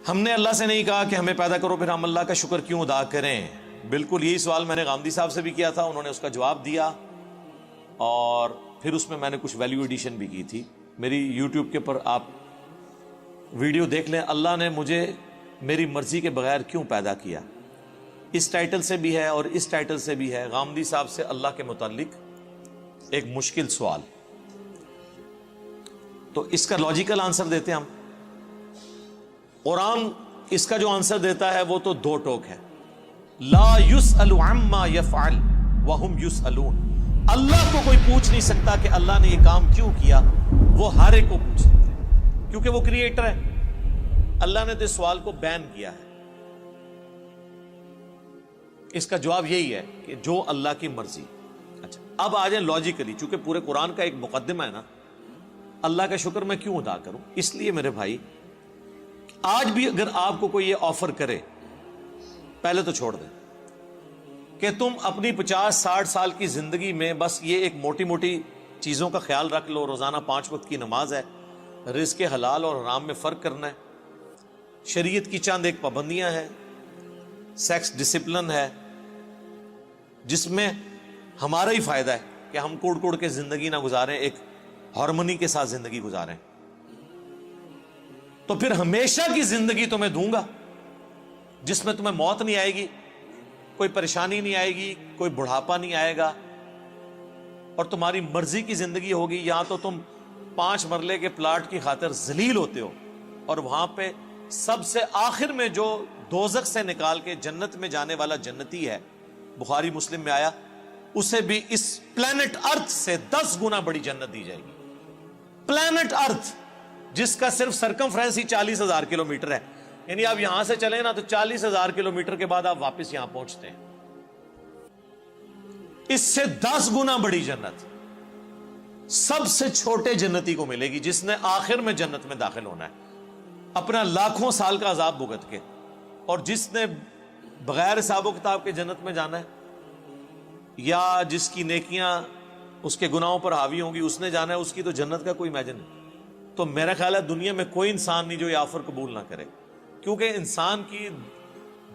ہم نے اللہ سے نہیں کہا کہ ہمیں پیدا کرو پھر ہم اللہ کا شکر کیوں ادا کریں. بالکل یہی سوال میں نے غامدی صاحب سے بھی کیا تھا, انہوں نے اس کا جواب دیا, اور پھر اس میں نے کچھ ویلیو ایڈیشن بھی کی تھی. میری یوٹیوب کے پر آپ ویڈیو دیکھ لیں, اللہ نے مجھے میری مرضی کے بغیر کیوں پیدا کیا. اس ٹائٹل سے بھی ہے اور اس ٹائٹل سے بھی ہے, غامدی صاحب سے اللہ کے متعلق ایک مشکل سوال. تو اس کا لاجیکل آنسر دیتے ہیں ہم. قرآن اس کا جو آنسر دیتا ہے وہ تو دو ٹوک ہے. لا یسأل عما یفعل وہم یسألون. اللہ کو کوئی پوچھ نہیں سکتا کہ اللہ نے یہ کام کیوں کیا, وہ ہر ایک کو پوچھ سکتے ہیں کیونکہ وہ کریٹر ہے. اللہ نے تو اس سوال کو بین کیا ہے. اس کا جواب یہی ہے کہ جو اللہ کی مرضی. اچھا اب آ جائیں لاجیکلی, چونکہ پورے قرآن کا ایک مقدمہ ہے نا, اللہ کا شکر میں کیوں ادا کروں. اس لیے میرے بھائی, آج بھی اگر آپ کو کوئی یہ آفر کرے, پہلے تو چھوڑ دیں کہ تم اپنی 50-60 سال کی زندگی میں بس یہ ایک موٹی موٹی چیزوں کا خیال رکھ لو, روزانہ 5 وقت کی نماز ہے, رزق حلال اور حرام میں فرق کرنا ہے, شریعت کی چند ایک پابندیاں ہیں, سیکس ڈسپلن ہے جس میں ہمارا ہی فائدہ ہے کہ ہم کوڑ کوڑ کے زندگی نہ گزاریں, ایک ہارمونی کے ساتھ زندگی گزاریں. تو پھر ہمیشہ کی زندگی تمہیں دوں گا جس میں تمہیں موت نہیں آئے گی, کوئی پریشانی نہیں آئے گی, کوئی بڑھاپا نہیں آئے گا, اور تمہاری مرضی کی زندگی ہوگی. یہاں تو تم 5 مرلے کے پلاٹ کی خاطر ذلیل ہوتے ہو, اور وہاں پہ سب سے آخر میں جو دوزخ سے نکال کے جنت میں جانے والا جنتی ہے, بخاری مسلم میں آیا, اسے بھی اس پلانٹ ارتھ سے 10 گنا بڑی جنت دی جائے گی. پلانٹ ارتھ جس کا صرف سرکمفرنس ہی 40,000 کلومیٹر ہے, یعنی آپ یہاں سے چلیں نا تو 40,000 کلومیٹر کے بعد آپ واپس یہاں پہنچتے ہیں. اس سے 10 گنا بڑی جنت سب سے چھوٹے جنتی کو ملے گی جس نے آخر میں جنت میں داخل ہونا ہے اپنا لاکھوں سال کا عذاب بھگت کے, اور جس نے بغیر حساب و کتاب کے جنت میں جانا ہے, یا جس کی نیکیاں اس کے گناہوں پر حاوی ہوں گی اس نے جانا ہے, اس کی تو جنت کا کوئی امیجن نہیں. تو میرا خیال ہے دنیا میں کوئی انسان نہیں جو یہ آفر قبول نہ کرے, کیونکہ انسان کی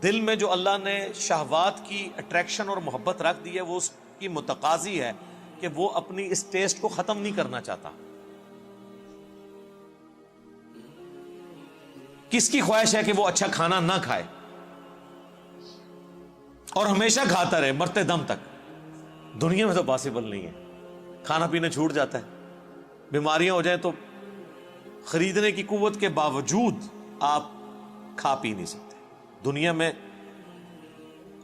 دل میں جو اللہ نے شہوات کی اٹریکشن اور محبت رکھ دی ہے وہ اس کی متقاضی ہے کہ وہ اپنی اس ٹیسٹ کو ختم نہیں کرنا چاہتا. کس کی خواہش ہے کہ وہ اچھا کھانا نہ کھائے اور ہمیشہ کھاتا رہے مرتے دم تک؟ دنیا میں تو پاسبل نہیں ہے. کھانا پینا چھوٹ جاتا ہے, بیماریاں ہو جائیں تو خریدنے کی قوت کے باوجود آپ کھا پی نہیں سکتے. دنیا میں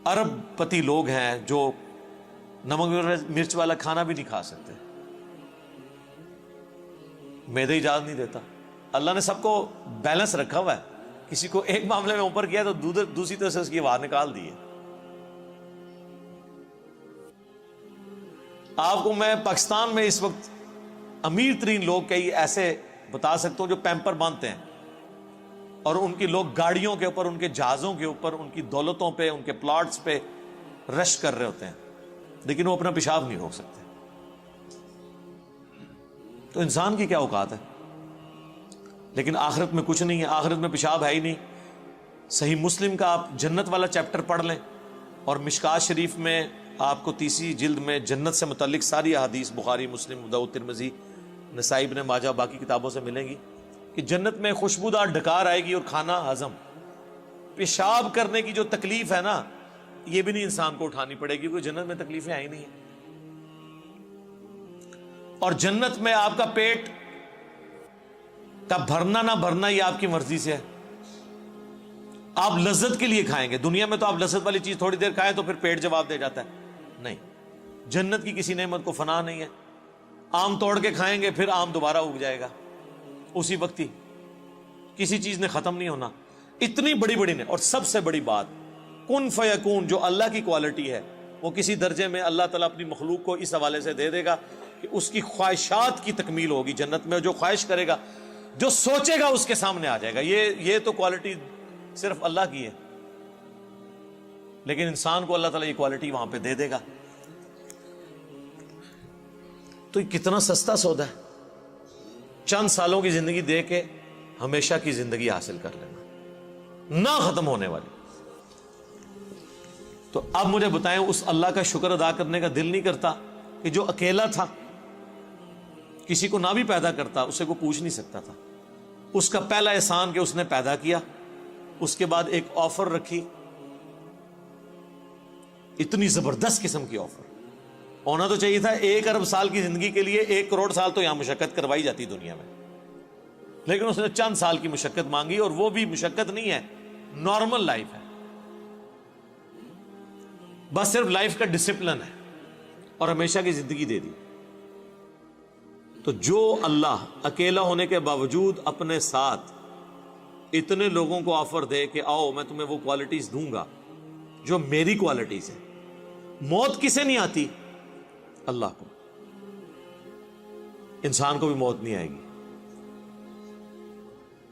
ارب پتی لوگ ہیں جو نمک مرچ والا کھانا بھی نہیں کھا سکتے, معدہ اجازت نہیں دیتا. اللہ نے سب کو بیلنس رکھا ہوا ہے, کسی کو ایک معاملے میں اوپر کیا تو دوسری طرف سے اس کی آواز نکال دی ہے. آپ کو میں پاکستان میں اس وقت امیر ترین لوگ کئی ایسے بتا سکتا ہوں جو پیمپر باندھتے ہیں, اور ان کی لوگ گاڑیوں کے اوپر, ان کے جہازوں کے اوپر, ان کی دولتوں پہ, ان کے پلاٹس پہ رش کر رہے ہوتے ہیں, لیکن وہ اپنا پیشاب نہیں روک سکتے. تو انسان کی کیا اوقات ہے؟ لیکن آخرت میں کچھ نہیں ہے, آخرت میں پیشاب ہے ہی نہیں. صحیح مسلم کا آپ جنت والا چیپٹر پڑھ لیں, اور مشکات شریف میں آپ کو 30 جلد میں جنت سے متعلق ساری احادیث بخاری, مسلم, ابو داؤد, ترمذی, نسائی, ابن ماجہ, باقی کتابوں سے ملیں گی کہ جنت میں خوشبودار ڈکار آئے گی اور کھانا ہضم. پیشاب کرنے کی جو تکلیف ہے نا, یہ بھی نہیں انسان کو اٹھانی پڑے گی, کیونکہ جنت میں تکلیفیں آئی نہیں ہیں. اور جنت میں آپ کا پیٹ کا بھرنا نہ بھرنا یہ آپ کی مرضی سے ہے. آپ لذت کے لیے کھائیں گے. دنیا میں تو آپ لذت والی چیز تھوڑی دیر کھائیں تو پھر پیٹ جواب دے جاتا ہے. نہیں, جنت کی کسی نعمت کو فنا نہیں ہے. آم توڑ کے کھائیں گے پھر آم دوبارہ اگ جائے گا اسی وقت ہی, کسی چیز نے ختم نہیں ہونا. اتنی بڑی بڑی نے, اور سب سے بڑی بات کن فیکون جو اللہ کی کوالٹی ہے وہ کسی درجے میں اللہ تعالیٰ اپنی مخلوق کو اس حوالے سے دے دے گا کہ اس کی خواہشات کی تکمیل ہوگی جنت میں. جو خواہش کرے گا, جو سوچے گا اس کے سامنے آ جائے گا. یہ تو کوالٹی صرف اللہ کی ہے, لیکن انسان کو اللہ تعالیٰ یہ کوالٹی وہاں پہ دے دے گا. تو یہ کتنا سستا سودا ہے, چند سالوں کی زندگی دے کے ہمیشہ کی زندگی حاصل کر لینا. نہ ختم ہونے والی. تو اب مجھے بتائیں اس اللہ کا شکر ادا کرنے کا دل نہیں کرتا کہ جو اکیلا تھا, کسی کو نہ بھی پیدا کرتا, اسے کوئی پوچھ نہیں سکتا تھا, اس کا پہلا احسان کہ اس نے پیدا کیا, اس کے بعد ایک آفر رکھی, اتنی زبردست قسم کی آفر. ہونا تو چاہیے تھا 1 ارب سال کی زندگی کے لیے 1 کروڑ سال تو یہاں مشقت کروائی جاتی دنیا میں, لیکن اس نے چند سال کی مشقت مانگی, اور وہ بھی مشقت نہیں ہے, نارمل لائف ہے, بس صرف لائف کا ڈسپلن ہے, اور ہمیشہ کی زندگی دے دی. تو جو اللہ اکیلا ہونے کے باوجود اپنے ساتھ اتنے لوگوں کو آفر دے کہ آؤ میں تمہیں وہ کوالٹیز دوں گا جو میری کوالٹیز ہیں. موت کسے نہیں آتی؟ اللہ کو. انسان کو بھی موت نہیں آئے گی.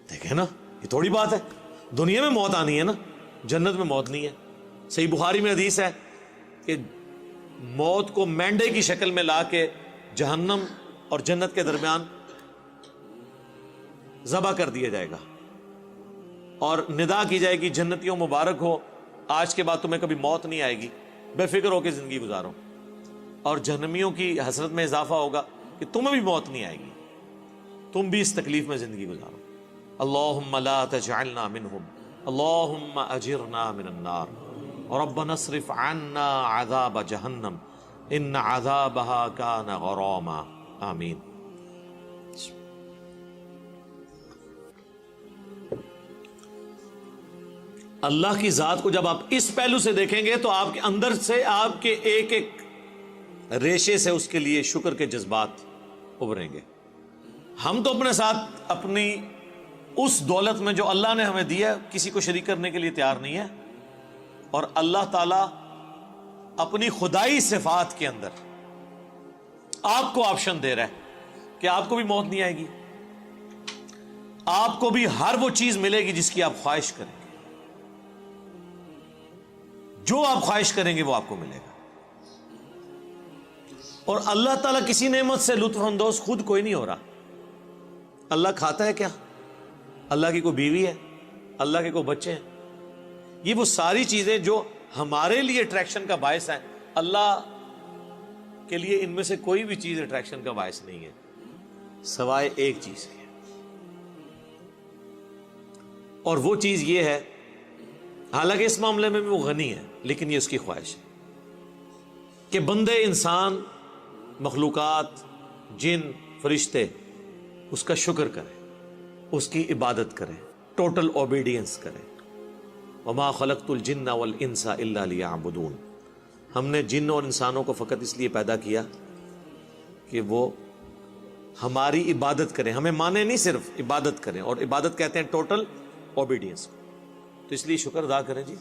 دیکھیں نا, یہ تھوڑی بات ہے, دنیا میں موت آنی ہے نا, جنت میں موت نہیں ہے. صحیح بخاری میں حدیث ہے کہ موت کو مینڈے کی شکل میں لا کے جہنم اور جنت کے درمیان ذبح کر دیا جائے گا, اور ندا کی جائے گی جنتیوں مبارک ہو, آج کے بعد تمہیں کبھی موت نہیں آئے گی, بے فکر ہو کے زندگی گزارو. اور جہنمیوں کی حسرت میں اضافہ ہوگا کہ تمہیں بھی موت نہیں آئے گی, تم بھی اس تکلیف میں زندگی گزارو. اللہم لا تجعلنا منہم, اللہم اجرنا من النار, ربنا اصرف عنا عذاب جہنم ان عذابها کان غراما. آمین. اللہ کی ذات کو جب آپ اس پہلو سے دیکھیں گے تو آپ کے اندر سے, آپ کے ایک ایک ریشے سے اس کے لیے شکر کے جذبات ابھریں گے. ہم تو اپنے ساتھ اپنی اس دولت میں جو اللہ نے ہمیں دیا کسی کو شریک کرنے کے لیے تیار نہیں ہے, اور اللہ تعالی اپنی خدائی صفات کے اندر آپ کو آپشن دے رہا ہے کہ آپ کو بھی موت نہیں آئے گی, آپ کو بھی ہر وہ چیز ملے گی جس کی آپ خواہش کریں گے, جو آپ خواہش کریں گے وہ آپ کو ملے گا. اور اللہ تعالیٰ کسی نعمت سے لطف اندوز خود کوئی نہیں ہو رہا. اللہ کھاتا ہے کیا؟ اللہ کی کوئی بیوی ہے؟ اللہ کے کوئی بچے ہیں؟ یہ وہ ساری چیزیں جو ہمارے لیے اٹریکشن کا باعث ہیں, اللہ کے لیے ان میں سے کوئی بھی چیز اٹریکشن کا باعث نہیں ہے سوائے ایک چیز کے, اور وہ چیز یہ ہے, حالانکہ اس معاملے میں بھی وہ غنی ہے, لیکن یہ اس کی خواہش ہے کہ بندے, انسان, مخلوقات, جن, فرشتے اس کا شکر کریں, اس کی عبادت کریں, ٹوٹل اوبیڈینس کریں. وما خلقت الجن والانس الا لیعبدون. ہم نے جن اور انسانوں کو فقط اس لیے پیدا کیا کہ وہ ہماری عبادت کریں, ہمیں مانے نہیں, صرف عبادت کریں, اور عبادت کہتے ہیں ٹوٹل اوبیڈینس. تو اس لیے شکر ادا کریں جی.